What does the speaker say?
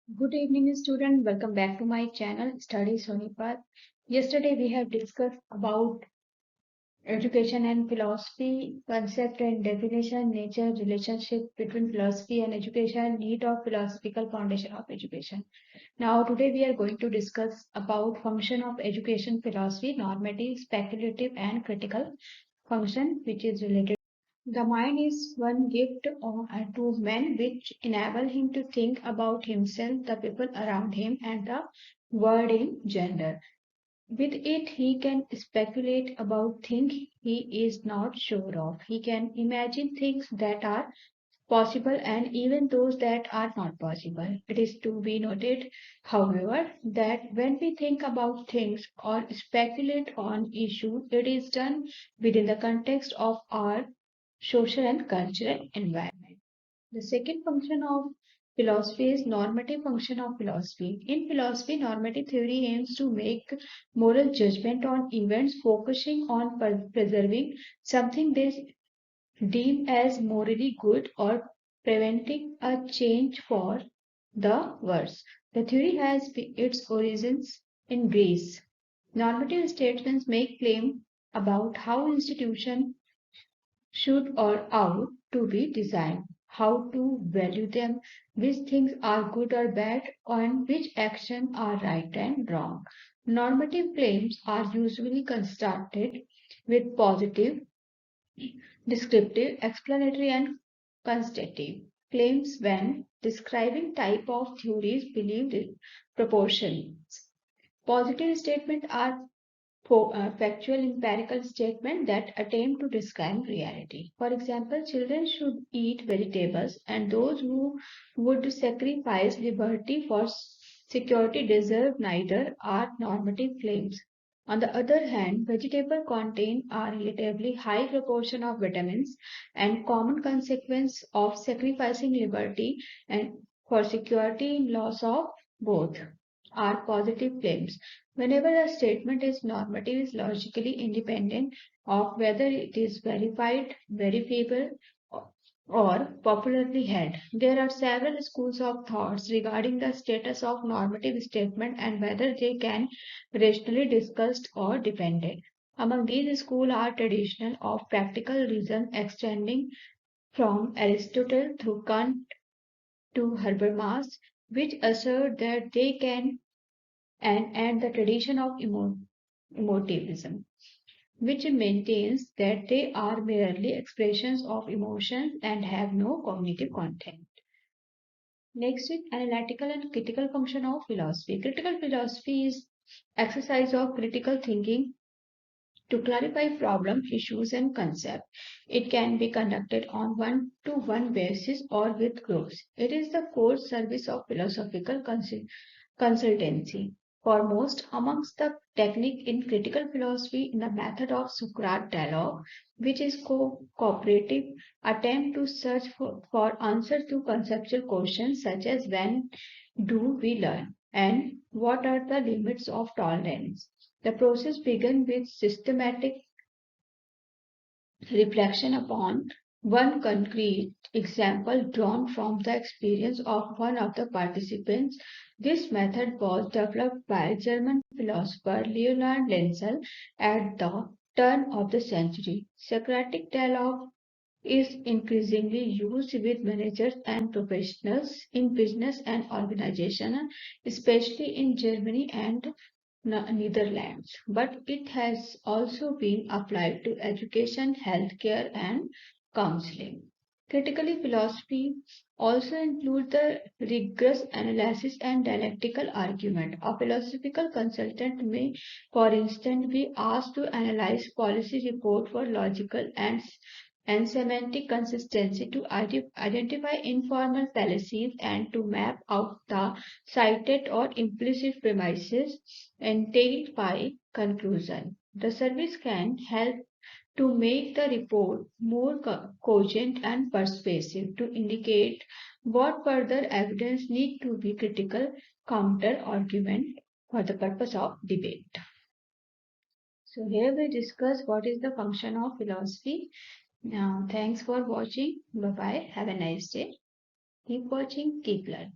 Good evening, student. Welcome back to my channel, Study Sonipat. Yesterday we have discussed about education and philosophy, concept and definition, nature, relationship between philosophy and education, need of philosophical foundation of education. Now today we are going to discuss about function of education philosophy, normative, speculative and critical function which is related. The mind is one gift to man which enable him to think about himself, the people around him, and the world in general. With it, he can speculate about things he is not sure of. He can imagine things that are possible and even those that are not possible. It is to be noted, however, that when we think about things or speculate on issues, it is done within the context of our social and cultural environment. The second function of philosophy is normative function of philosophy. In philosophy, normative theory aims to make moral judgment on events, focusing on preserving something they deem as morally good or preventing a change for the worse. The theory has its origins in Greece. Normative statements make claim about how institutions should or ought to be designed, how to value them, which things are good or bad, and which actions are right and wrong. Normative claims are usually constructed with positive, descriptive, explanatory, and constative claims when describing type of theories believed in proportions. Positive statements are factual empirical statement that attempt to describe reality. For example, children should eat vegetables and those who would sacrifice liberty for security deserve neither are normative claims. On the other hand, vegetables contain a relatively high proportion of vitamins and common consequence of sacrificing liberty and for security in loss of both are positive claims. Whenever a statement is normative, is logically independent of whether it is verified, verifiable, or popularly held. There are several schools of thoughts regarding the status of normative statement and whether they can rationally discussed or defended. Among these schools are traditional of practical reason extending from Aristotle through Kant to Habermas, which assert that they can and the tradition of emotivism, which maintains that they are merely expressions of emotions and have no cognitive content. Next is analytical and critical function of philosophy. Critical philosophy is exercise of critical thinking to clarify problem, issues, and concepts. It can be conducted on one-to-one basis or with groups. It is the core service of philosophical consultancy. Foremost amongst the technique in critical philosophy in the method of Socratic dialogue, which is cooperative attempt to search for answers to conceptual questions such as when do we learn and what are the limits of tolerance. The process begins with systematic reflection upon one concrete example drawn from the experience of one of the participants. This method was developed by German philosopher Leonard Lenzel at the turn of the century. Socratic dialogue is increasingly used with managers and professionals in business and organization, especially in Germany and Netherlands, but it has also been applied to education, healthcare, and counseling. Critically, philosophy also includes the rigorous analysis and dialectical argument. A philosophical consultant may, for instance, be asked to analyze policy report for logical and semantic consistency to identify informal fallacies and to map out the cited or implicit premises entailed by conclusion. The service can help to make the report more cogent and persuasive to indicate what further evidence need to be critical counter argument for the purpose of debate. So here we discuss what is the function of philosophy. Now, thanks for watching. Bye bye. Have a nice day. Keep watching, keep learning.